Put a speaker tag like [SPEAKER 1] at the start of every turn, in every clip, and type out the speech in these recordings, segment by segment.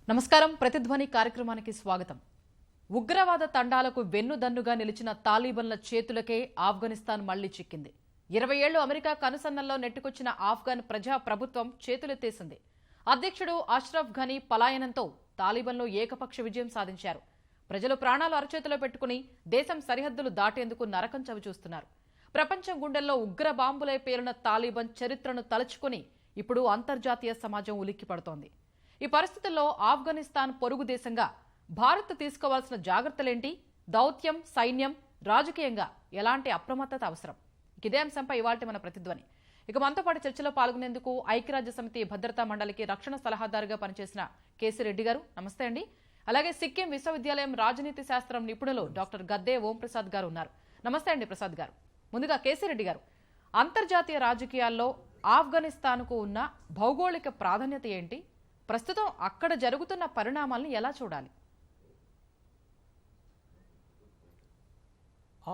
[SPEAKER 1] నమస్కారం. ప్రతిధ్వని కార్యక్రమానికి స్వాగతం. ఉగ్రవాద తండాలకు వెన్నుదన్నుగా నిలిచిన తాలిబన్ల చేతులకే ఆఫ్ఘనిస్తాన్ మళ్లీ చిక్కింది. 20 ఏళ్లు అమెరికా కనుసన్నల్లో నెట్టుకొచ్చిన ఆఫ్ఘన్ ప్రజా ప్రభుత్వం చేతులెత్తేసింది. అధ్యక్షుడు అష్రఫ్ ఘనీ పలాయనంతో తాలిబన్లు ఏకపక్ష విజయం సాధించారు. ప్రజలు ప్రాణాలు అరచేతిలో పెట్టుకుని దేశం సరిహద్దులు దాటేందుకు నరకం చవిచూస్తున్నారు. ప్రపంచం గుండెల్లో ఉగ్ర బాంబులై పేలిన తాలిబన్ చరిత్రను తలుచుకుని ఇప్పుడు అంతర్జాతీయ సమాజం ఉలిక్కిపడుతోంది. ఈ పరిస్థితుల్లో ఆఫ్ఘనిస్తాన్ పొరుగు దేశంగా భారత్ తీసుకోవాల్సిన జాగ్రత్తలేంటి? దౌత్యం, సైన్యం, రాజకీయంగా ఎలాంటి అప్రమత్తత అవసరం? ఇదే అంశంపై ఇవాల్టి మన ప్రతిధ్వని. ఇక మనతో పాటు చర్చలో పాల్గొనేందుకు ఐక్యరాజ్య సమితి భద్రతా మండలికి రక్షణ సలహాదారుగా పనిచేసిన కేసీ రెడ్డి గారు, నమస్తే అండి. అలాగే సిక్కిం విశ్వవిద్యాలయం రాజనీతి శాస్త్రం నిపుణులు డాక్టర్ గద్దే ఓం ప్రసాద్ గారు ఉన్నారు. నమస్తే అండి ప్రసాద్ గారు. ముందుగా కేసీ రెడ్డి గారు, అంతర్జాతీయ రాజకీయాల్లో ఆఫ్ఘనిస్తాన్కు ఉన్న భౌగోళిక ప్రాధాన్యత ఏంటి? ప్రస్తుతం అక్కడ జరుగుతున్న పరిణామాలను ఎలా చూడాలి?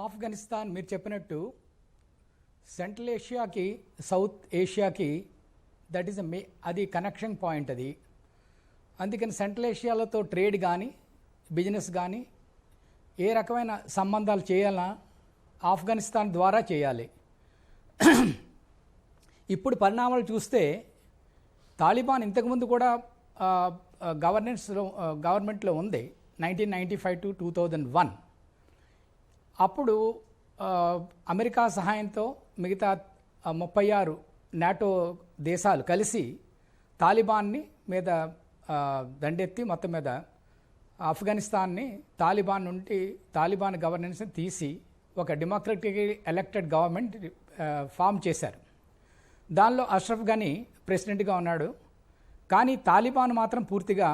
[SPEAKER 2] ఆఫ్ఘనిస్తాన్ మీరు చెప్పినట్టు సెంట్రల్ ఏషియాకి, సౌత్ ఏషియాకి దట్ ఈస్ అది కనెక్షన్ పాయింట్. అది అందుకని సెంట్రల్ ఏషియాలతో ట్రేడ్ కానీ, బిజినెస్ కానీ, ఏ రకమైన సంబంధాలు చేయాలన్నా ఆఫ్ఘనిస్తాన్ ద్వారా చేయాలి. ఇప్పుడు పరిణామాలు చూస్తే తాలిబాన్ ఇంతకుముందు కూడా గవర్నమెంట్లో ఉంది 1995 to 2001. అప్పుడు అమెరికా సహాయంతో మిగతా 36 నాటో దేశాలు కలిసి తాలిబాన్ని మీద దండెత్తి మొత్తం మీద ఆఫ్ఘనిస్తాన్ని తాలిబాన్ గవర్నెన్స్ని తీసి ఒక డెమోక్రటిక్ ఎలక్టెడ్ గవర్నమెంట్ ఫామ్ చేశారు. దానిలో అష్రఫ్ ఘనీ ప్రెసిడెంట్గా ఉన్నాడు. కానీ తాలిబాన్ మాత్రం పూర్తిగా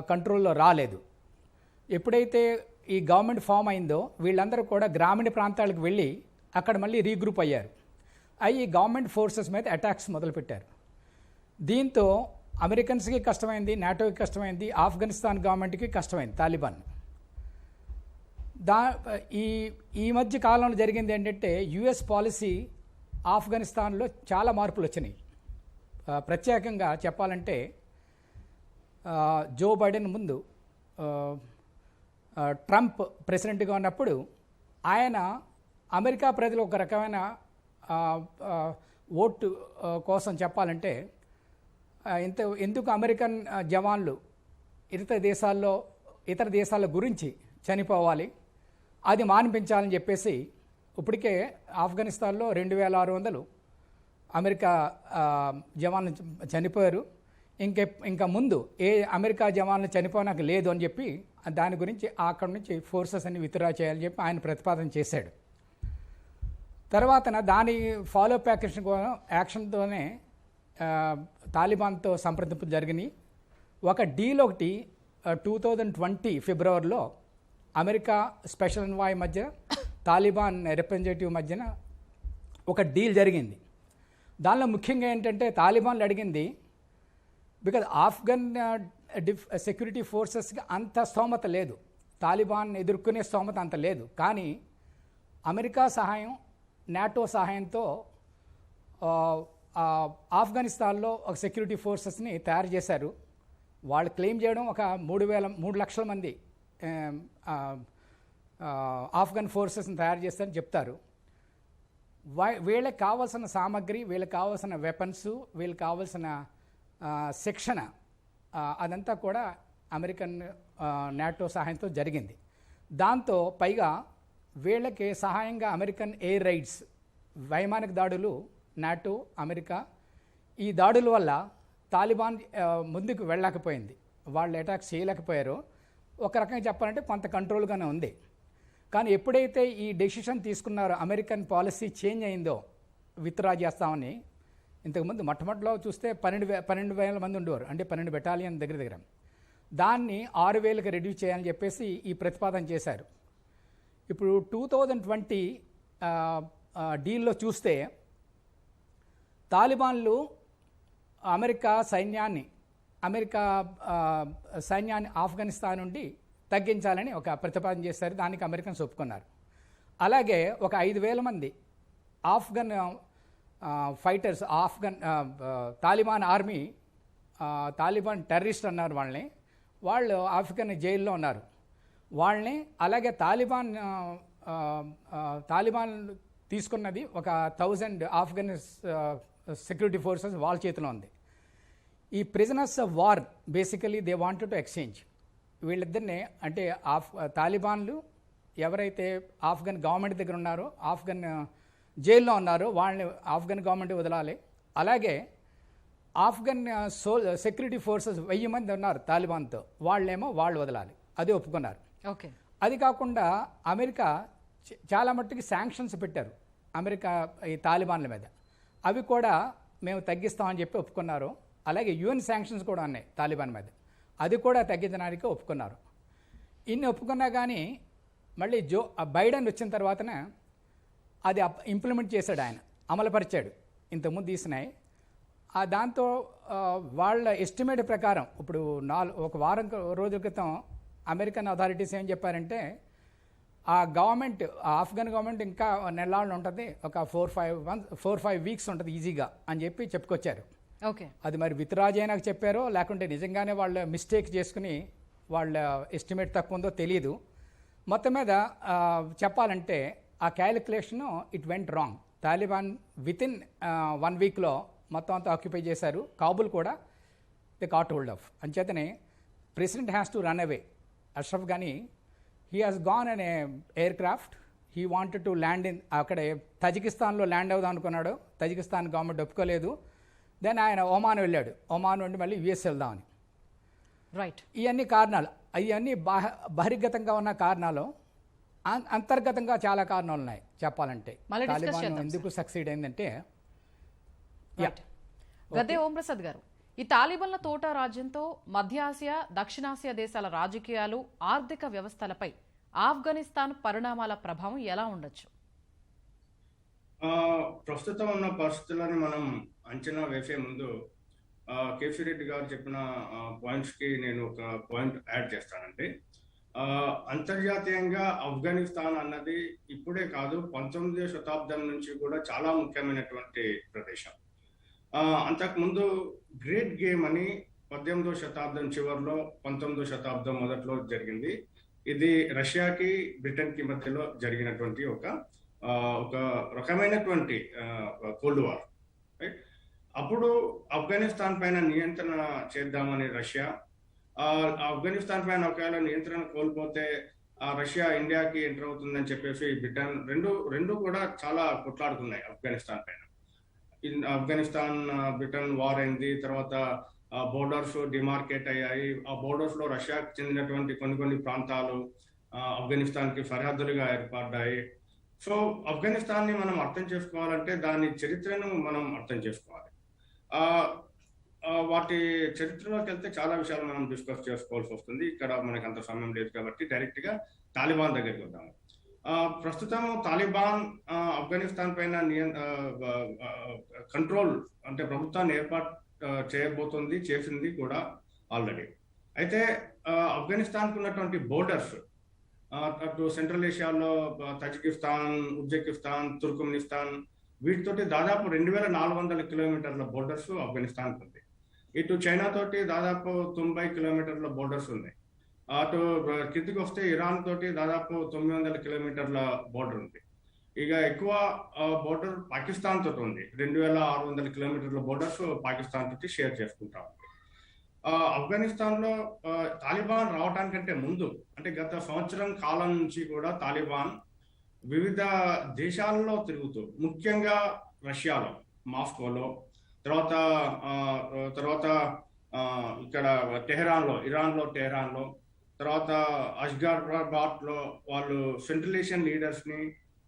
[SPEAKER 2] కంట్రోల్లో రాలేదు. ఎప్పుడైతే ఈ గవర్నమెంట్ ఫామ్ అయిందో వీళ్ళందరూ కూడా గ్రామీణ ప్రాంతాలకు వెళ్ళి అక్కడ మళ్ళీ రీగ్రూప్ అయ్యారు. అవి గవర్నమెంట్ ఫోర్సెస్ మీద అటాక్స్ మొదలుపెట్టారు. దీంతో అమెరికన్స్కి కష్టమైంది, నాటోకి కష్టమైంది, ఆఫ్ఘనిస్తాన్ గవర్నమెంట్కి కష్టమైంది తాలిబాన్. ఈ మధ్య కాలంలో జరిగింది ఏంటంటే యుఎస్ పాలసీ ఆఫ్ఘనిస్తాన్లో చాలా మార్పులు వచ్చినాయి. ప్రత్యేకంగా చెప్పాలంటే జో బైడెన్ ముందు ట్రంప్ ప్రెసిడెంట్గా ఉన్నప్పుడు ఆయన అమెరికా ప్రజలు ఒక రకమైన ఓటు కోసం చెప్పాలంటే ఎందుకు అమెరికన్ జవాన్లు ఇతర దేశాల గురించి చనిపోవాలి, అది మానిపించాలని చెప్పేసి ఇప్పటికే ఆఫ్ఘనిస్తాన్లో 2600 అమెరికా జవాన్లు చనిపోయారు. ఇంకా ముందు ఏ అమెరికా జవాన్లు చనిపోయినాక లేదు అని చెప్పి దాని గురించి అక్కడి నుంచి ఫోర్సెస్ అన్ని విత్డ్రా చేయాలని చెప్పి ఆయన ప్రతిపాదన చేశాడు. తర్వాత దాని ఫాలోఅప్ యాక్షన్తోనే తాలిబాన్తో సంప్రదింపులు జరిగినాయి. ఒక డీల్ 2020 ఫిబ్రవరిలో అమెరికా స్పెషల్ ఎన్వాయ్ మధ్య తాలిబాన్ రిప్రజెంటేటివ్ మధ్యన ఒక డీల్ జరిగింది. దానిలో ముఖ్యంగా ఏంటంటే తాలిబాన్లు అడిగింది, బికాజ్ ఆఫ్ఘన్ సెక్యూరిటీ ఫోర్సెస్కి అంత స్తోమత లేదు, తాలిబాన్ ఎదుర్కొనే స్తోమత అంత లేదు. కానీ అమెరికా సహాయం, నాటో సహాయంతో ఆఫ్ఘనిస్తాన్లో ఒక సెక్యూరిటీ ఫోర్సెస్ని తయారు చేశారు. వాళ్ళు క్లెయిమ్ చేయడం ఒక 3 లక్షల మంది ఆఫ్ఘన్ ఫోర్సెస్ని తయారు చేస్తారని చెప్తారు. వీళ్ళకి కావాల్సిన సామాగ్రి, వీళ్ళకి కావాల్సిన వెపన్స్, వీళ్ళకి కావాల్సిన శిక్షణ అదంతా కూడా అమెరికన్ నాటో సహాయంతో జరిగింది. దాంతో పైగా వీళ్ళకి సహాయంగా అమెరికన్ ఎయిర్ రైడ్స్, వైమానిక దాడులు, నాటో అమెరికా ఈ దాడుల వల్ల తాలిబాన్ ముందుకు వెళ్ళలేకపోయింది. వాళ్ళు అటాక్స్ చేయలేకపోయారు. ఒక రకంగా చెప్పాలంటే కొంత కంట్రోల్గానే ఉంది. కానీ ఎప్పుడైతే ఈ డెసిషన్ తీసుకున్నారో, అమెరికన్ పాలసీ చేంజ్ అయిందో విత్డ్రా చేస్తామని, ఇంతకుముందు మొట్టమొదటిలో చూస్తే 12,000 మంది ఉండేవారు, అంటే 12 బెటాలియన్ దగ్గర. దాన్ని 6,000కి రెడ్యూస్ చేయాలని చెప్పేసి ఈ ప్రతిపాదన చేశారు. ఇప్పుడు 2020 డీల్లో చూస్తే తాలిబాన్లు అమెరికా సైన్యాన్ని ఆఫ్ఘనిస్తాన్ నుండి తగ్గించాలని ఒక ప్రతిపాదన చేశారు. దానికి అమెరికన్స్ ఒప్పుకున్నారు. అలాగే ఒక 5,000 మంది Afghan fighters, Taliban army, Taliban terrorist అన్నారు వాళ్ళని, వాళ్ళు ఆఫ్ఘన్ జైల్లో ఉన్నారు. వాళ్ళని అలాగే తాలిబాన్ తీసుకున్నది ఒక 1000 ఆఫ్ఘన్ సెక్యూరిటీ ఫోర్సెస్ వాళ్ళ చేతిలో ఉంది. ఈ prisoners of war basically they wanted to exchange వీళ్ళిద్దరిని, అంటే తాలిబాన్లు ఎవరైతే ఆఫ్ఘన్ గవర్నమెంట్ దగ్గర ఉన్నారో, ఆఫ్ఘన్ జైల్లో ఉన్నారో వాళ్ళని ఆఫ్ఘన్ గవర్నమెంట్ వదలాలి. అలాగే ఆఫ్ఘన్ సెక్యూరిటీ ఫోర్సెస్ 1000 మంది ఉన్నారు తాలిబాన్తో, వాళ్ళు వదలాలి. అది ఒప్పుకున్నారు.
[SPEAKER 1] ఓకే.
[SPEAKER 2] అది కాకుండా అమెరికా చాలా మట్టుకి శాంక్షన్స్ పెట్టారు అమెరికా ఈ తాలిబాన్ల మీద. అవి కూడా మేము తగ్గిస్తామని చెప్పి ఒప్పుకున్నారు. అలాగే యుఎన్ శాంక్షన్స్ కూడా ఉన్నాయి తాలిబాన్ మీద, అది కూడా తగ్గించడానికి ఒప్పుకున్నారు. ఇన్ని ఒప్పుకున్నా కానీ మళ్ళీ బైడెన్ వచ్చిన తర్వాతనే అది ఇంప్లిమెంట్ చేశాడు, ఆయన అమలుపరిచాడు. ఇంతకుముందు తీసినాయి దాంతో వాళ్ళ ఎస్టిమేట్ ప్రకారం ఇప్పుడు ఒక వారం రోజుల క్రితం అమెరికన్ అథారిటీస్ ఏం చెప్పారంటే ఆ గవర్నమెంట్, ఆఫ్ఘన్ గవర్నమెంట్ ఇంకా నెలలు ఉంటుంది, ఒక 4-5 వీక్స్ ఉంటుంది ఈజీగా అని చెప్పి చెప్పుకొచ్చారు.
[SPEAKER 1] ఓకే.
[SPEAKER 2] అది మరి విత్రాజైనాకు చెప్పారో లేకుంటే నిజంగానే వాళ్ళు మిస్టేక్ చేసుకుని వాళ్ళ ఎస్టిమేట్ తక్కువ ఉందో తెలియదు. మొత్తం మీద చెప్పాలంటే ఆ calculation it went wrong. Taliban within 1 వీక్లో మొత్తం అంతా ఆక్యుపై చేశారు. కాబుల్ కూడా ది కాట్ హోల్డ్ ఆఫ్. అంచేతనే president has to run away. Ashraf Ghani he has gone an aircraft. He wanted to land in అక్కడ తజికిస్తాన్లో ల్యాండ్ అవుదాం అనుకున్నాడు. తజికిస్తాన్ గవర్నమెంట్ ఒప్పుకోలేదు. దెన్ ఆయన ఒమాన్ వెళ్ళాడు. ఒమాన్ నుండి మళ్ళీ యుఎస్ వెళ్దామని.
[SPEAKER 1] రైట్.
[SPEAKER 2] ఇవన్నీ కారణాలు, ఇవన్నీ బహిర్గతంగా ఉన్న కారణాలు. అంతర్గతంగా చాలా కారణాలు ఉన్నాయి చెప్పాలంటే. తాలిబాన్ ఎందుకు సక్సీడ్ అయిందంటే
[SPEAKER 1] గద్దే ఓంప్రసాద్ గారు, ఈ తాలిబాన్ల తోట రాజ్యంతో మధ్య ఆసియా, దక్షిణాసియా దేశాల రాజకీయాలు, ఆర్థిక వ్యవస్థలపై ఆఫ్ఘనిస్తాన్ పరిణామాల ప్రభావం ఎలా ఉండొచ్చు?
[SPEAKER 3] ప్రస్తుతం ఉన్న పరిస్థితులను మనం అంచనా వేసే ముందు కేసీ రెడ్డి గారు చెప్పిన పాయింట్స్ కి నేను ఒక పాయింట్ యాడ్ చేస్తానండి. అంతర్జాతీయంగా ఆఫ్ఘనిస్తాన్ అన్నది ఇప్పుడే కాదు, 19వ శతాబ్దం నుంచి కూడా చాలా ముఖ్యమైనటువంటి ప్రదేశం. అంతకుముందు గ్రేట్ గేమ్ అని 18వ శతాబ్దం చివరిలో 19వ శతాబ్దం మొదట్లో జరిగింది. ఇది రష్యాకి బ్రిటన్కి మధ్యలో జరిగినటువంటి ఒక రకమైనటువంటి కోల్డ్ వార్. రైట్. అప్పుడు ఆఫ్ఘనిస్తాన్ పైన నియంత్రణ చేద్దామని రష్యా, ఆఫ్ఘనిస్తాన్ పైన ఒకవేళ నియంత్రణ కోల్పోతే రష్యా ఇండియాకి ఎంటర్ అవుతుందని చెప్పేసి బ్రిటన్ రెండు కూడా చాలా కొట్లాడుకున్నాయి ఆఫ్ఘనిస్తాన్ పైన. ఆఫ్ఘనిస్తాన్ బ్రిటన్ వార్ అయింది. తర్వాత బోర్డర్స్ డిమార్కేట్ అయ్యాయి. ఆ బోర్డర్స్ లో రష్యాకి చెందినటువంటి కొన్ని ప్రాంతాలు ఆఫ్ఘనిస్తాన్ కి సరిహద్దులుగా ఏర్పడ్డాయి. సో ఆఫ్ఘనిస్తాన్ ని మనం అర్థం చేసుకోవాలంటే దాని చరిత్రను మనం అర్థం చేసుకోవాలి. వాటి చరిత్రలోకి వెళ్తే చాలా విషయాలు మనం డిస్కస్ చేసుకోవాల్సి వస్తుంది. ఇక్కడ మనకు అంత సమయం లేదు కాబట్టి డైరెక్ట్ గా తాలిబాన్ దగ్గరికి వద్దాము. ప్రస్తుతం తాలిబాన్ ఆఫ్ఘనిస్తాన్ పైన కంట్రోల్ అంటే ప్రభుత్వాన్ని ఏర్పాటు చేయబోతుంది, చేసింది కూడా ఆల్రెడీ. అయితే ఆఫ్ఘనిస్తాన్ కు ఉన్నటువంటి బోర్డర్స్ అటు సెంట్రల్ ఏషియాలో తజికిస్తాన్, ఉజ్బెకిస్తాన్, తుర్క్మెనిస్తాన్ వీటితోటి దాదాపు 2400 కిలోమీటర్ల బోర్డర్స్ ఆఫ్ఘనిస్తాన్ ఉంది. ఇటు చైనా తోటి దాదాపు 90 కిలోమీటర్ల బోర్డర్స్ ఉన్నాయి. అటు కిందికి వస్తే ఇరాన్ తోటి దాదాపు 900 కిలోమీటర్ల బోర్డర్ ఉంది. ఇక ఎక్కువ బోర్డర్ పాకిస్తాన్ తోటి ఉంది. 2600 కిలోమీటర్ల బోర్డర్స్ పాకిస్తాన్ తోటి షేర్ చేసుకుంటా ఉంది. ఆఫ్ఘనిస్తాన్ లో తాలిబాన్ రావడానికంటే ముందు అంటే గత సంవత్సరం కాలం నుంచి కూడా తాలిబాన్ వివిధ దేశాలలో తిరుగుతూ, ముఖ్యంగా రష్యాలో మాస్కోలో, తర్వాత ఇక్కడ టెహరాన్లో, ఇరాన్లో టెహరాన్లో, తర్వాత అష్గాబాద్ లో వాళ్ళు సెంట్రల్ ఏషియన్ లీడర్స్ ని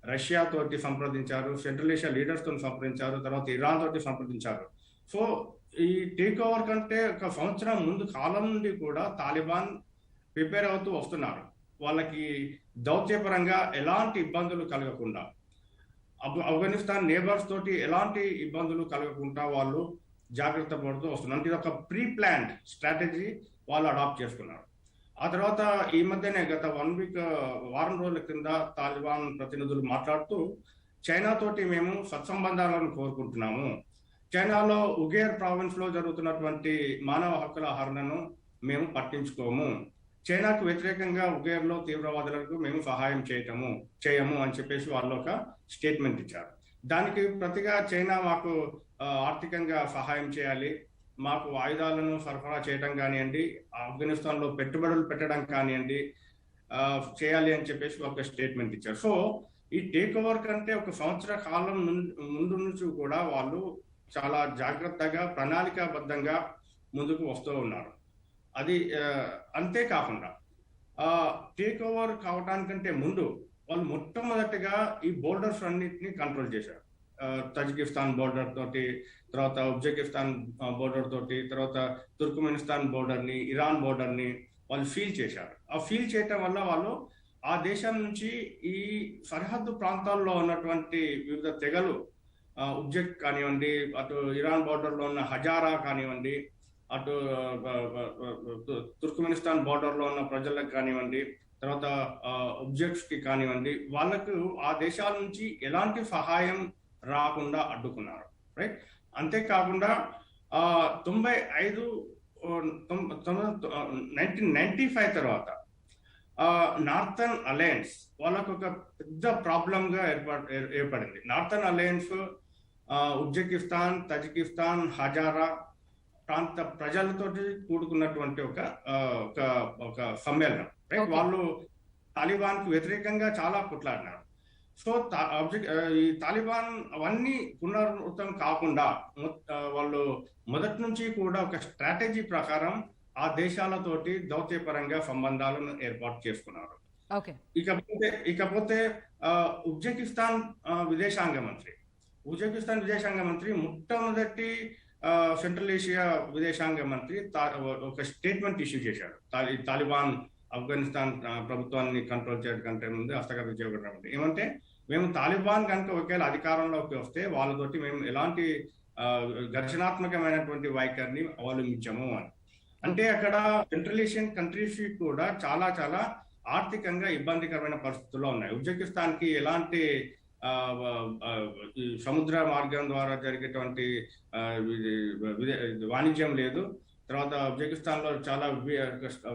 [SPEAKER 3] రష్యా తోటి సంప్రదించారు, సెంట్రల్ ఏషియా లీడర్స్ తో సంప్రదించారు, తర్వాత ఇరాన్ తోటి సంప్రదించారు. సో ఈ టేక్ ఓవర్ కంటే ఒక సంవత్సరం ముందు కాలం నుండి కూడా తాలిబాన్ ప్రిపేర్ అవుతూ వస్తున్నారు. వాళ్ళకి దౌత్యపరంగా ఎలాంటి ఇబ్బందులు కలగకుండా, ఆఫ్ఘనిస్తాన్ నేబర్స్ తోటి ఎలాంటి ఇబ్బందులు కలగకుండా వాళ్ళు జాగ్రత్త పడుతూ వస్తున్నారు. అంటే ఇది ఒక ప్రీ ప్లాన్డ్ స్ట్రాటజీ వాళ్ళు అడాప్ట్ చేసుకున్నారు. ఆ తర్వాత ఈ మధ్యనే గత 1 వీక్ వారం రోజుల కింద తాలిబాన్ ప్రతినిధులు మాట్లాడుతూ చైనా తోటి మేము సత్సంబంధాలను కోరుకుంటున్నాము, చైనాలో ఉగేర్ ప్రావిన్స్ లో జరుగుతున్నటువంటి మానవ హక్కుల హరణను మేము పట్టించుకోము, చైనాకు వ్యతిరేకంగా ఉగ్రలో తీవ్రవాదులకు మేము సహాయం చేయము అని చెప్పేసి వాళ్ళు ఒక స్టేట్మెంట్ ఇచ్చారు. దానికి ప్రతిగా చైనా మాకు ఆర్థికంగా సహాయం చేయాలి, మాకు ఆయుధాలను సరఫరా చేయడం కానివ్వండి, ఆఫ్ఘనిస్తాన్లో పెట్టుబడులు పెట్టడం కానివ్వండి చేయాలి అని చెప్పేసి ఒక స్టేట్మెంట్ ఇచ్చారు. సో ఈ టేక్ ఓవర్ కంటే ఒక సంవత్సర కాలం ముందు నుంచి కూడా వాళ్ళు చాలా జాగ్రత్తగా ప్రణాళికాబద్ధంగా ముందుకు వస్తూ ఉన్నారు. అది అంతేకాకుండా టేక్ ఓవర్ కావడానికంటే ముందు వాళ్ళు మొట్టమొదటిగా ఈ బోర్డర్స్ అన్నిటిని కంట్రోల్ చేశారు. తజికిస్తాన్ బోర్డర్ తోటి, తర్వాత ఉజ్బెకిస్తాన్ బోర్డర్ తోటి, తర్వాత తుర్క్మెనిస్తాన్ బోర్డర్ని, ఇరాన్ బోర్డర్ని వాళ్ళు ఫీల్ చేశారు. ఆ ఫీల్ చేయటం వల్ల వాళ్ళు ఆ దేశం నుంచి ఈ సరిహద్దు ప్రాంతాల్లో ఉన్నటువంటి వివిధ తెగలు, ఉజ్బెక్ కానివ్వండి, అటు ఇరాన్ బోర్డర్లో ఉన్న హజారా కానివ్వండి, అటు తుర్క్మెనిస్తాన్ బోర్డర్లో ఉన్న ప్రజలకు కానివ్వండి, తర్వాత ఉజ్బెక్స్కి కానివ్వండి, వాళ్ళకు ఆ దేశాల నుంచి ఎలాంటి సహాయం రాకుండా అడ్డుకున్నారు. రైట్. అంతేకాకుండా 1995 తర్వాత నార్థన్ అలయన్స్ వాళ్ళకు ఒక పెద్ద ప్రాబ్లం గా ఏర్పడింది. Northern alliance Uzbekistan, Tajikistan, Hazara ప్రాంత ప్రజలతో కూడుకున్నటువంటి ఒక సమ్మేళనం. రైట్. వాళ్ళు తాలిబాన్ కు వ్యతిరేకంగా చాలా కొట్లాడినారు. సో ఈ తాలిబాన్ అవన్నీ పునరావృతం కాకుండా వాళ్ళు మొదటి నుంచి కూడా ఒక స్ట్రాటజీ ప్రకారం ఆ దేశాలతోటి దౌత్యపరంగా సంబంధాలను ఏర్పాటు చేసుకున్నారు. ఇకపోతే ఉజ్బెకిస్తాన్ విదేశాంగ మంత్రి మొట్టమొదటి సెంట్రల్ ఏషియా విదేశాంగ మంత్రి ఒక స్టేట్మెంట్ ఇష్యూ చేశాడు. తాలిబాన్ ఆఫ్ఘనిస్తాన్ ప్రభుత్వాన్ని కంట్రోల్ చేయడం కంటే ముందు హస్తగతం చేయడం ఏమంటే, మేము తాలిబాన్ కనుక ఒకవేళ అధికారంలోకి వస్తే వాళ్ళతోటి మేము ఎలాంటి ఘర్షణాత్మకమైనటువంటి వైఖరిని అవలంబించము అని. అంటే అక్కడ సెంట్రల్ ఏషియన్ కంట్రీస్ కూడా చాలా చాలా ఆర్థికంగా ఇబ్బందికరమైన పరిస్థితుల్లో ఉన్నాయి. ఉజ్బెకిస్తాన్ కి ఎలాంటి సముద్ర మార్గం ద్వారా జరిగేటువంటి వాణిజ్యం లేదు. తర్వాత ఉజ్బెకిస్తాన్ లో చాలా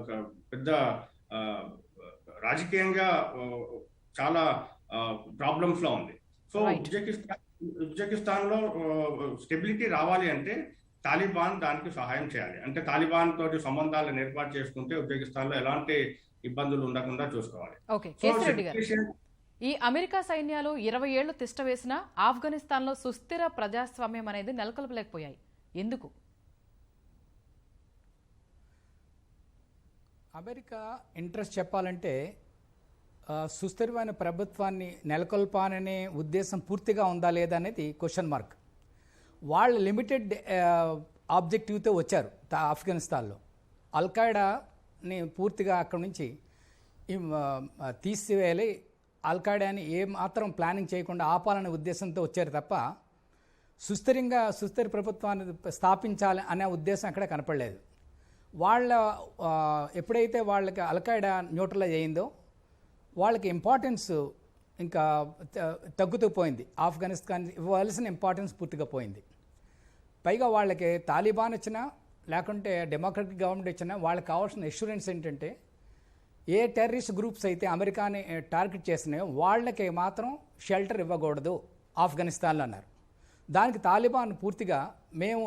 [SPEAKER 3] ఒక పెద్ద రాజకీయంగా చాలా ప్రాబ్లమ్స్ లో ఉంది. సో ఉజ్బెకిస్తాన్ లో స్టెబిలిటీ రావాలి అంటే తాలిబాన్ దానికి సహాయం చేయాలి. అంటే తాలిబాన్ తోటి సంబంధాలను ఏర్పాటు చేసుకుంటే ఉజ్బెకిస్తాన్ లో ఎలాంటి ఇబ్బందులు ఉండకుండా చూసుకోవాలి.
[SPEAKER 1] ఈ అమెరికా సైన్యాలు 20 ఏళ్లు తిష్ట వేసినా ఆఫ్ఘనిస్తాన్ లో సుస్థిర ప్రజాస్వామ్యం అనేది నెలకొల్పలేకపోయాయి. ఎందుకు?
[SPEAKER 2] అమెరికా ఇంట్రెస్ట్ చెప్పాలంటే సుస్థిరమైన ప్రభుత్వాన్ని నెలకొల్పాలనే ఉద్దేశం పూర్తిగా ఉందా లేదా అనేది క్వశ్చన్ మార్క్. వాళ్ళు లిమిటెడ్ ఆబ్జెక్టివ్తో వచ్చారు ఆఫ్ఘనిస్తాన్లో. అల్ఖైడాని పూర్తిగా అక్కడి నుంచి తీసివేయాలి, అల్ఖైడాని ఏమాత్రం ప్లానింగ్ చేయకుండా ఆపాలనే ఉద్దేశంతో వచ్చారు తప్ప సుస్థిర ప్రభుత్వాన్ని స్థాపించాలి అనే ఉద్దేశం అక్కడ కనపడలేదు. ఎప్పుడైతే వాళ్ళకి అల్ఖైడా న్యూట్రలైజ్ అయిందో వాళ్ళకి ఇంపార్టెన్స్ ఇంకా తగ్గుతూ పోయింది. ఆఫ్ఘనిస్తాన్ ఇవ్వాల్సిన ఇంపార్టెన్స్ పూర్తిగా పోయింది. పైగా వాళ్ళకి తాలిబాన్ వచ్చినా లేకుంటే డెమోక్రటిక్ గవర్నమెంట్ వచ్చినా వాళ్ళకి కావాల్సిన ఎష్యూరెన్స్ ఏంటంటే ఏ టెర్రరిస్ట్ గ్రూప్స్ అయితే అమెరికాని టార్గెట్ చేసినాయో వాళ్ళకి మాత్రం షెల్టర్ ఇవ్వకూడదు ఆఫ్ఘనిస్తాన్లో అన్నారు. దానికి తాలిబాన్ పూర్తిగా మేము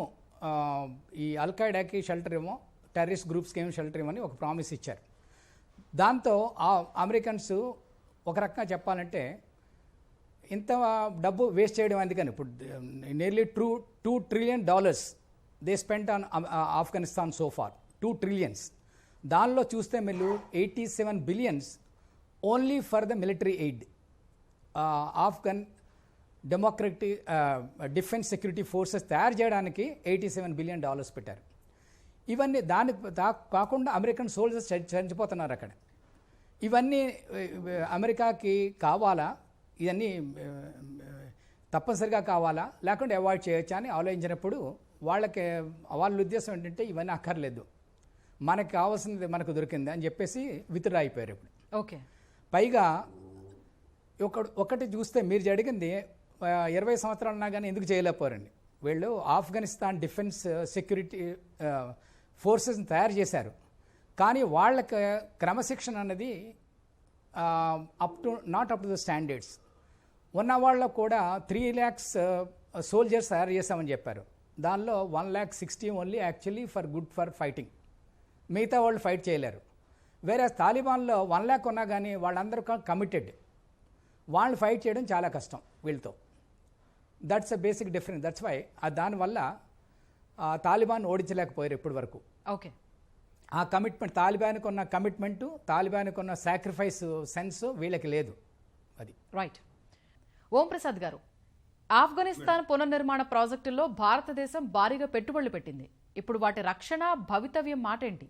[SPEAKER 2] ఈ అల్ఖైడాకి షెల్టర్ ఇవ్వం, టెర్రరిస్ట్ గ్రూప్స్కి ఏమి షెల్టర్ ఇవ్వమని ఒక ప్రామిస్ ఇచ్చారు. దాంతో అమెరికన్స్ ఒక రకంగా చెప్పాలంటే ఇంత డబ్బు వేస్ట్ చేయడం అందుకని ఇప్పుడు nearly $2 trillion they spent on Afghanistan so far. 2 trillion. దానిలో చూస్తే మీరు 87 billion only for the military aid. Afghan democratic defence security forces తయారు చేయడానికి $87 billion పెట్టారు. ఇవన్నీ కాకుండా అమెరికన్ సోల్జర్స్ చనిపోతున్నారు అక్కడ. ఇవన్నీ అమెరికాకి కావాలా, ఇవన్నీ తప్పనిసరిగా కావాలా లేకుంటే అవాయిడ్ చేయొచ్చా అని ఆలోచించినప్పుడు వాళ్ళ ఉద్దేశం ఏంటంటే ఇవన్నీ అక్కర్లేదు, మనకు కావాల్సింది మనకు దొరికింది అని చెప్పేసి విత్డ్రా అయిపోయారు ఇప్పుడు.
[SPEAKER 1] ఓకే.
[SPEAKER 2] పైగా ఒకటి చూస్తే మీరు జరిగింది 20 సంవత్సరాలు ఉన్నా కానీ ఎందుకు చేయలేకపోరండి. వీళ్ళు ఆఫ్ఘనిస్తాన్ డిఫెన్స్ సెక్యూరిటీ ఫోర్సెస్ని తయారు చేశారు. కానీ వాళ్ళకి క్రమశిక్షణ అనేది not up to the standards. ఉన్న వాళ్ళకు కూడా 3 lakhs సోల్జర్స్ తయారు చేస్తామని చెప్పారు. దానిలో 1,60,000 ఓన్లీ యాక్చువల్లీ ఫర్ ఫైటింగ్. మిగతా వాళ్ళు ఫైట్ చేయలేరు. వేరే తాలిబాన్లో 1 lakh ఉన్నా కానీ వాళ్ళందరూ కమిటెడ్. వాళ్ళు ఫైట్ చేయడం చాలా కష్టం వీళ్ళతో. That's a basic difference. That's why దానివల్ల తాలిబాన్ ఓడించలేకపోయారు ఇప్పటి వరకు.
[SPEAKER 1] ఓకే,
[SPEAKER 2] ఆ కమిట్మెంట్, తాలిబాన్కి ఉన్న కమిట్మెంటు, తాలిబాన్కి ఉన్న సాక్రిఫైస్ సెన్స్ వీళ్ళకి లేదు. అది
[SPEAKER 1] రైట్. ఓం ప్రసాద్ గారు, ఆఫ్ఘనిస్తాన్ పునర్నిర్మాణ ప్రాజెక్టుల్లో భారతదేశం భారీగా పెట్టుబడులు పెట్టింది. ఇప్పుడు వాటి రక్షణ భవితవ్యం మాట ఏంటి?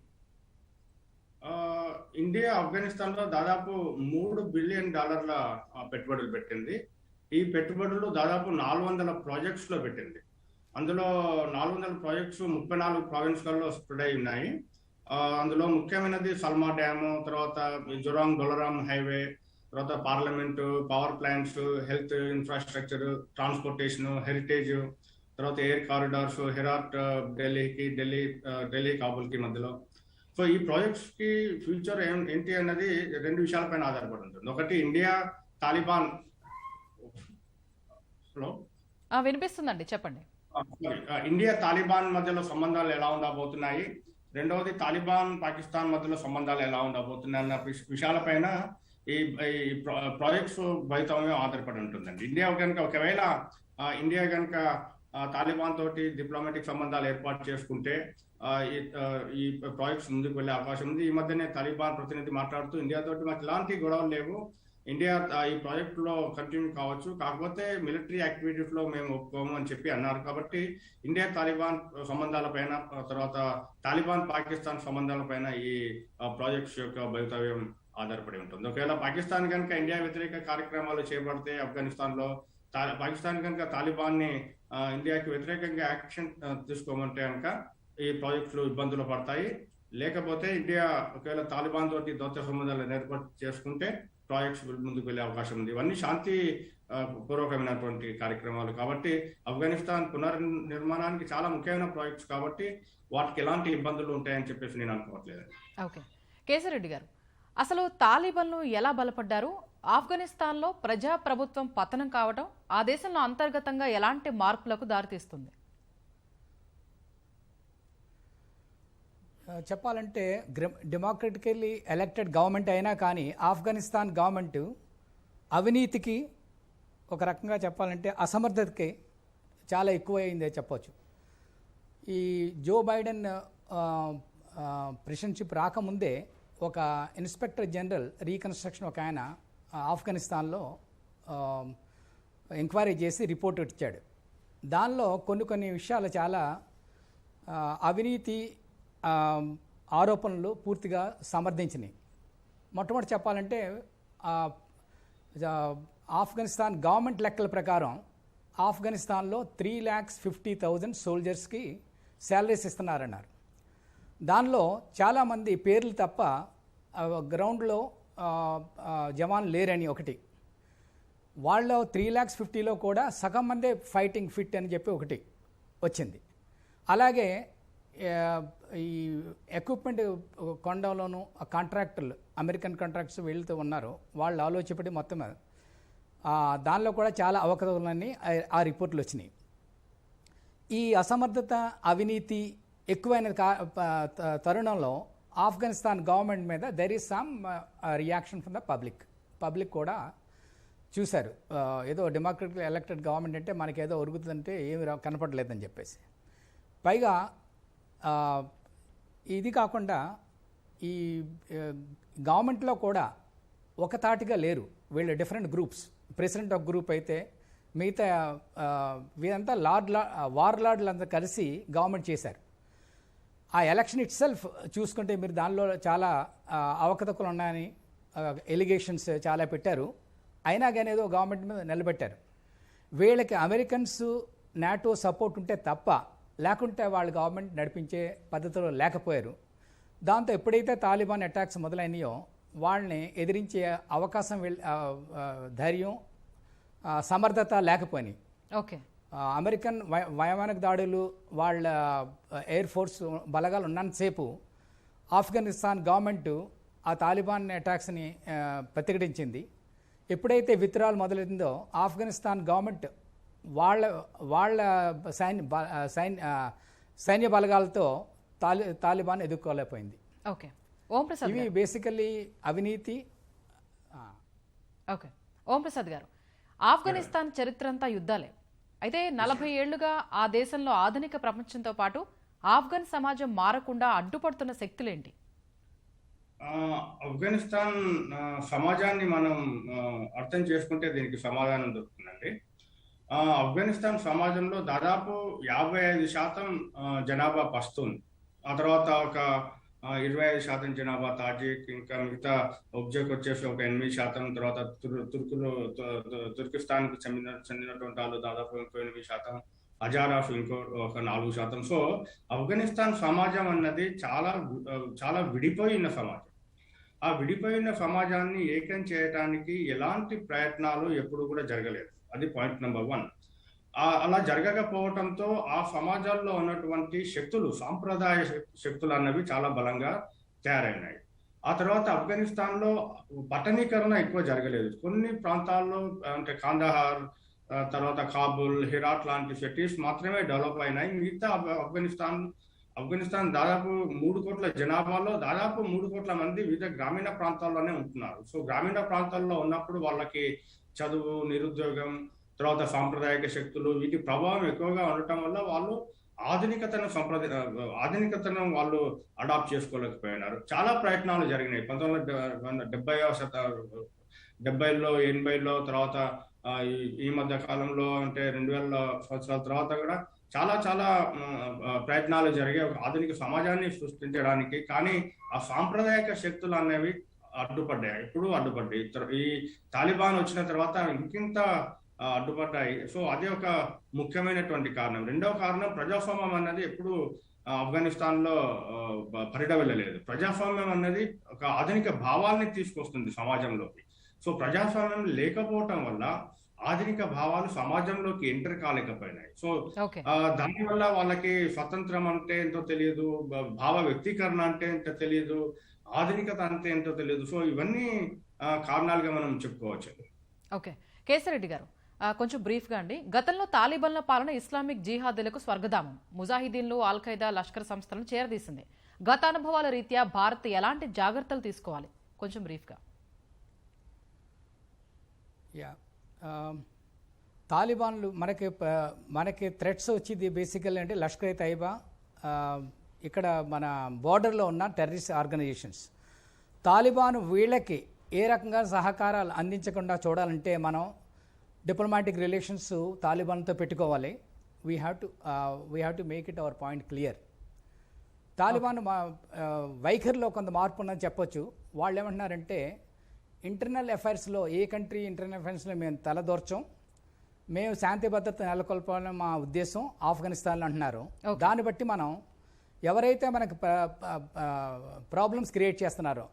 [SPEAKER 3] ఇండియా ఆఫ్ఘనిస్తాన్ లో దాదాపు $3 బిలియన్ పెట్టుబడులు పెట్టింది. ఈ పెట్టుబడులు దాదాపు 400 ప్రాజెక్ట్స్ లో పెట్టింది. అందులో 400 ప్రాజెక్ట్స్ 34 ప్రావిన్స్లలో స్ప్రెడ్ అయి ఉన్నాయి. అందులో ముఖ్యమైనది సల్మా డ్యాము, తర్వాత జొరాంగ్ డొలరామ్ హైవే, తర్వాత parliament, power plants, health infrastructure, transportation, heritage, తర్వాత ఎయిర్ కారిడార్స్, హెరాట్ ఢిల్లీ కాబూల్కి మధ్యలో. సో ఈ ప్రాజెక్ట్స్ కి ఫ్యూచర్ ఏంటి అన్నది 2 విషయాలపైన ఆధారపడి ఉంటుంది. ఒకటి ఇండియా తాలిబాన్. హలో,
[SPEAKER 1] వినిపిస్తుందండి, చెప్పండి.
[SPEAKER 3] ఇండియా తాలిబాన్ మధ్యలో సంబంధాలు ఎలా ఉండబోతున్నాయి, రెండవది తాలిబాన్ పాకిస్తాన్ మధ్యలో సంబంధాలు ఎలా ఉండబోతున్నాయి అన్న విషయాలపైన ఈ ప్రాజెక్ట్స్ భవితవ్యం ఆధారపడి ఉంటుందండి. ఒకవేళ ఇండియా కనుక తాలిబాన్ తోటి డిప్లొమాటిక్ సంబంధాలు ఏర్పాటు చేసుకుంటే ఈ ప్రాజెక్ట్స్ ముందుకు వెళ్ళే అవకాశం ఉంది. ఈ మధ్యనే తాలిబాన్ ప్రతినిధి మాట్లాడుతూ ఇండియా తోటి మాకు ఎలాంటి గొడవలు లేవు, ఇండియా ఈ ప్రాజెక్ట్ లో కంటిన్యూ కావచ్చు, కాకపోతే మిలిటరీ యాక్టివిటీస్ లో మేము ఒప్పుకోము అని చెప్పి అన్నారు. కాబట్టి ఇండియా తాలిబాన్ సంబంధాలపైన, తర్వాత తాలిబాన్ పాకిస్తాన్ సంబంధాలపైన ఈ ప్రాజెక్ట్స్ యొక్క భవితవ్యం ఆధారపడి ఉంటుంది. ఒకవేళ పాకిస్తాన్ కనుక ఇండియా వ్యతిరేక కార్యక్రమాలు చేపడితే ఆఫ్ఘనిస్తాన్ లో, పాకిస్తాన్ కనుక తాలిబాన్ ని ఇండియాకి వ్యతిరేకంగా యాక్షన్ తీసుకోమంటే కనుక ఈ ప్రాజెక్టులు ఇబ్బందులు పడతాయి. లేకపోతే ఇండియా ఒకవేళ తాలిబాన్ తోటి దౌత్య సంబంధాలు ఏర్పాటు చేసుకుంటే ప్రాజెక్ట్స్ ముందుకు వెళ్ళే అవకాశం ఉంది. ఇవన్నీ శాంతి పూర్వకమైనటువంటి కార్యక్రమాలు కాబట్టి ఆఫ్ఘనిస్తాన్ పునర్నిర్మాణానికి చాలా ముఖ్యమైన ప్రాజెక్ట్స్ కాబట్టి వాటికి ఎలాంటి ఇబ్బందులు ఉంటాయని చెప్పేసి నేను అనుకోవట్లేదు.
[SPEAKER 1] ఓకే, కేశరెడ్డి గారు, అసలు తాలిబాన్లు ఎలా బలపడ్డారు? ఆఫ్ఘనిస్తాన్లో ప్రజాప్రభుత్వం పతనం కావడం ఆ దేశంలో అంతర్గతంగా ఎలాంటి మార్పులకు దారితీస్తుంది?
[SPEAKER 2] చెప్పాలంటే డెమోక్రటికల్లీ ఎలక్టెడ్ గవర్నమెంట్ అయినా కానీ ఆఫ్ఘనిస్తాన్ గవర్నమెంట్ అవినీతికి, ఒక రకంగా చెప్పాలంటే అసమర్థతకి చాలా ఎక్కువైందే చెప్పవచ్చు. ఈ జో బైడెన్ ప్రెసిడెంట్షిప్ రాకముందే ఒక ఇన్స్పెక్టర్ జనరల్ రీకన్స్ట్రక్షన్ ఒక ఆయన ఆఫ్ఘనిస్తాన్లో ఎంక్వైరీ చేసి రిపోర్ట్ ఇచ్చాడు. దానిలో కొన్ని విషయాలు చాలా అవినీతి ఆరోపణలు పూర్తిగా సమర్థించినాయి. మొట్టమొదటి చెప్పాలంటే ఆఫ్ఘనిస్తాన్ గవర్నమెంట్ లెక్కల ప్రకారం ఆఫ్ఘనిస్తాన్లో 3,50,000 సోల్జర్స్కి శాలరీస్ ఇస్తున్నారన్నారు. దానిలో చాలామంది పేర్లు తప్ప గ్రౌండ్లో జవాన్ లేరని ఒకటి, వాళ్ళ 3,50,000లో కూడా సగం మందే ఫైటింగ్ ఫిట్ అని చెప్పి ఒకటి వచ్చింది. అలాగే ఈ ఎక్విప్మెంట్ కొండంలోనూ కాంట్రాక్టర్లు, అమెరికన్ కాంట్రాక్ట్స్ వెళ్తూ ఉన్నారు, వాళ్ళు ఆలోచించబడి మొత్తం దానిలో కూడా చాలా అవకతవకలన్నీ ఆ రిపోర్ట్లు వచ్చినాయి. ఈ అసమర్థత, అవినీతి ఎక్కువైన తరుణంలో ఆఫ్ఘనిస్తాన్ గవర్నమెంట్ మీద there is some reaction from the public కూడా చూశారు. ఏదో డెమోక్రటిక్ ఎలక్టెడ్ గవర్నమెంట్ అంటే మనకేదో ఒరుగుతుందంటే ఏమి కనపడలేదని చెప్పేసి. పైగా ఇది కాకుండా ఈ గవర్నమెంట్లో కూడా ఒక తాటిగా లేరు వీళ్ళు, డిఫరెంట్ గ్రూప్స్. ప్రెసిడెంట్ ఒక గ్రూప్ అయితే మిగతా వీరంతా వార్లార్డ్లు అంతా కలిసి గవర్నమెంట్ చేశారు. ఆ ఎలక్షన్ ఇట్ సెల్ఫ్ చూసుకుంటే మీరు దానిలో చాలా అవకతవకలు ఉన్నాయని ఎలిగేషన్స్ చాలా పెట్టారు. అయినా కానీ ఏదో గవర్నమెంట్ మీద నిలబెట్టారు. వీళ్ళకి అమెరికన్స్ నాటో సపోర్ట్ ఉంటే తప్ప, లేకుంటే వాళ్ళు గవర్నమెంట్ నడిపించే పద్ధతిలో లేకపోయారు. దాంతో ఎప్పుడైతే తాలిబాన్ అటాక్స్ మొదలైనయో వాళ్ళని ఎదిరించే అవకాశం, ధైర్యం, సమర్థత లేకపోయినాయి.
[SPEAKER 1] ఓకే,
[SPEAKER 2] అమెరికన్ వైమానిక దాడులు, వాళ్ళ ఎయిర్ ఫోర్స్ బలగాలు ఉన్నంతసేపు ఆఫ్ఘనిస్తాన్ గవర్నమెంట్ ఆ తాలిబాన్ అటాక్స్ని ప్రతిఘటించింది. ఎప్పుడైతే విత్డ్రాల్ మొదలైందో ఆఫ్ఘనిస్తాన్ గవర్నమెంట్ వాళ్ళ సైన్య బలగాలతో తాలిబాన్ ఎదుర్కోలేకపోయింది.
[SPEAKER 1] ఓకే, ఓం ప్రసాద్
[SPEAKER 2] ఇవి బేసికల్లీ అవినీతి.
[SPEAKER 1] ఓకే, ఓం ప్రసాద్ గారు, ఆఫ్ఘనిస్తాన్ చరిత్ర అంతా యుద్ధాలే. అయితే 40 ఏళ్లుగా ఆ దేశంలో ఆధునిక ప్రపంచంతో పాటు ఆఫ్ఘన్ సమాజం మారకుండా అడ్డుపడుతున్న శక్తులేంటి?
[SPEAKER 3] ఆఫ్ఘనిస్తాన్ సమాజాన్ని మనం అర్థం చేసుకుంటే దీనికి సమాధానం దొరుకుతుందండి. ఆఫ్ఘనిస్తాన్ సమాజంలో దాదాపు 55% జనాభా పస్తూన్, ఆ తర్వాత ఒక 25% జనాభా తాజిక్, ఇంకా మిగతా ఉజ్బెక్ వచ్చేసి ఒక 8%, తర్వాత తుర్కిస్తాన్కి చెందినటువంటి వాళ్ళు దాదాపు ఇంకో 8%, హజారాస్ ఇంకో ఒక 4%. సో ఆఫ్ఘనిస్తాన్ సమాజం అన్నది చాలా విడిపోయిన సమాజం. ఆ విడిపోయిన సమాజాన్ని ఏకం చేయడానికి ఎలాంటి ప్రయత్నాలు ఎప్పుడు కూడా జరగలేదు. అది పాయింట్ నెంబర్ 1. అలా జరగకపోవడంతో ఆ సమాజాల్లో ఉన్నటువంటి శక్తులు, సాంప్రదాయ శక్తులు అన్నవి చాలా బలంగా తయారైనాయి. ఆ తర్వాత ఆఫ్ఘనిస్తాన్లో పట్టణీకరణ ఎక్కువ జరగలేదు. కొన్ని ప్రాంతాల్లో అంటే కాందహార్, తర్వాత కాబుల్, హెరాట్ లాంటి సిటీస్ మాత్రమే డెవలప్ అయినాయి. మిగతా ఆఫ్ఘనిస్తాన్ దాదాపు 3 కోట్ల జనాభాలో దాదాపు 3 కోట్ల మంది వివిధ గ్రామీణ ప్రాంతాల్లోనే ఉంటున్నారు. సో గ్రామీణ ప్రాంతాల్లో ఉన్నప్పుడు వాళ్ళకి చదువు, నిరుద్యోగం, తర్వాత సాంప్రదాయక శక్తులు వీటి ప్రభావం ఎక్కువగా ఉండటం వల్ల వాళ్ళు ఆధునికతను వాళ్ళు అడాప్ట్ చేసుకోలేకపోయినారు. చాలా ప్రయత్నాలు జరిగినాయి 1970లో 80లో, తర్వాత ఈ మధ్య కాలంలో అంటే 2000 సంవత్సరాల తర్వాత కూడా చాలా ప్రయత్నాలు జరిగే ఒక ఆధునిక సమాజాన్ని సృష్టించడానికి. కానీ ఆ సాంప్రదాయక శక్తులు అనేవి అడ్డుపడ్డాయి, ఎప్పుడూ అడ్డుపడ్డాయి. ఈ తాలిబాన్ వచ్చిన తర్వాత ఇంకింత అడ్డుపడ్డాయి. సో అదే ఒక ముఖ్యమైనటువంటి కారణం. రెండవ కారణం, ప్రజాస్వామ్యం అన్నది ఎప్పుడు ఆఫ్ఘనిస్తాన్ లో పరిడవెళ్ళలేదు. ప్రజాస్వామ్యం అన్నది ఒక ఆధునిక భావాల్ని తీసుకొస్తుంది సమాజంలోకి. సో ప్రజాస్వామ్యం లేకపోవటం వల్ల ఆధునిక భావాలు సమాజంలోకి ఎంటర్ కాలేకపోయినాయి. సో దానివల్ల వాళ్ళకి స్వతంత్రం అంటే ఏంటో తెలియదు, భావ వ్యక్తీకరణ అంటే ఏంటో తెలియదు, ఆధునికత అంటే ఏంటో తెలియదు. సో ఇవన్నీ కారణాలుగా మనం చెప్పుకోవచ్చు.
[SPEAKER 1] ఓకే, కేశరెడ్డి గారు, కొంచెం బ్రీఫ్గా అండి. గతంలో తాలిబాన్ల పాలన ఇస్లామిక్ జిహాదీలకు స్వర్గధామం, ముజాహిదీన్లు, అల్ ఖైదా, లష్కర్ సంస్థలను చేరదీసింది. గత అనుభవాల రీత్యా భారత్ ఎలాంటి జాగ్రత్తలు తీసుకోవాలి? కొంచెం బ్రీఫ్గా.
[SPEAKER 2] తాలిబాన్లు మనకి థ్రెట్స్ వచ్చింది బేసికల్ అంటే లష్కర్ తైబా, ఇక్కడ మన బోర్డర్లో ఉన్న టెర్రరిస్ట్ ఆర్గనైజేషన్స్. తాలిబాన్ వీళ్ళకి ఏ రకంగా సహకారాలు అందించకుండా చూడాలంటే మనం డిప్లొమాటిక్ రిలేషన్స్ తాలిబాన్తో పెట్టుకోవాలి. We have to make it our point clear. Taliban వైఖరిలో కొంత మార్పు ఉందని చెప్పొచ్చు. వాళ్ళు ఏమంటున్నారంటే ఇంటర్నల్ అఫైర్స్లో ఏ కంట్రీ ఇంటర్నల్ అఫైర్స్లో మేము తలదూర్చం, మేము శాంతి భద్రత నెలకొల్పాలని మా ఉద్దేశం ఆఫ్ఘనిస్తాన్లో అంటున్నారు. దాన్ని బట్టి మనం ఎవరైతే మనకు ప్రాబ్లమ్స్ క్రియేట్ చేస్తున్నారో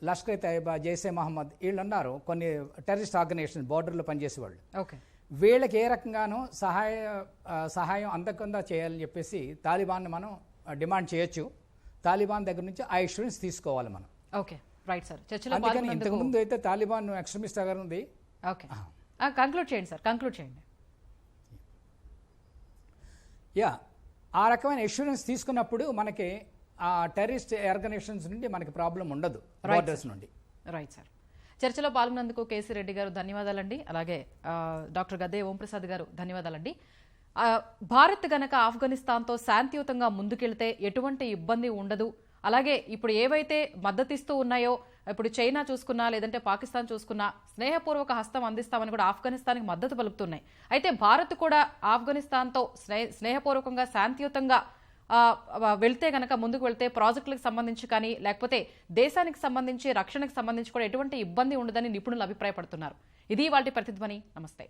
[SPEAKER 2] లష్కర్ తైబా, జైషే మహమ్మద్ వీళ్ళు ఉన్నారు, కొన్ని టెర్రరిస్ట్ ఆర్గనైజేషన్ బోర్డర్లో పనిచేసేవాళ్ళు, వీళ్ళకి ఏ రకంగానూ సహాయం అందకుండా చేయాలని చెప్పేసి తాలిబాన్ మనం డిమాండ్ చేయొచ్చు. తాలిబాన్ దగ్గర నుంచి ఆ ఇన్సూరెన్స్ తీసుకోవాలి మనం.
[SPEAKER 1] Okay, right sir.
[SPEAKER 2] అందుకని ఇంతకుముందు అయితే తాలిబాన్ ఎక్స్ట్రీమిస్ట్ అగర్ ఉంది.
[SPEAKER 1] ఓకే, కంక్లూడ్ చేయండి సార్, కంక్లూడ్ చేయండి.
[SPEAKER 2] ఆ రకమైన ఇన్సూరెన్స్ తీసుకున్నప్పుడు మనకి ఆ టెర్రరిస్ట్ ఆర్గనైజేషన్స్ నుండి మనకి ప్రాబ్లం ఉండదు, బోర్డర్స్ నుండి.
[SPEAKER 1] Right sir. చర్చలో పాల్గొన్నందుకు కేసీ రెడ్డి గారు ధన్యవాదాలండి. అలాగే డాక్టర్ గద్దే ఓంప్రసాద్ గారు ధన్యవాదాలండి. భారత్ గనక ఆఫ్ఘనిస్తాన్తో శాంతియుతంగా ముందుకెళ్తే ఎటువంటి ఇబ్బంది ఉండదు. అలాగే ఇప్పుడు ఏవైతే మద్దతిస్తూ ఉన్నాయో, ఇప్పుడు చైనా చూసుకున్నా లేదంటే పాకిస్తాన్ చూసుకున్నా స్నేహపూర్వక హస్తం అందిస్తామని కూడా ఆఫ్ఘనిస్తాన్కి మద్దతు పలుకుతున్నాయి. అయితే భారత్ కూడా ఆఫ్ఘనిస్తాన్తో స్నేహపూర్వకంగా శాంతియుతంగా వెళ్తే గనక, ముందుకు వెళ్తే ప్రాజెక్టులకు సంబంధించి కానీ లేకపోతే దేశానికి సంబంధించి రక్షణకు సంబంధించి కూడా ఎటువంటి ఇబ్బంది ఉండదని నిపుణులు అభిప్రాయపడుతున్నారు. ఇది వాటి ప్రతిధ్వని. నమస్తే.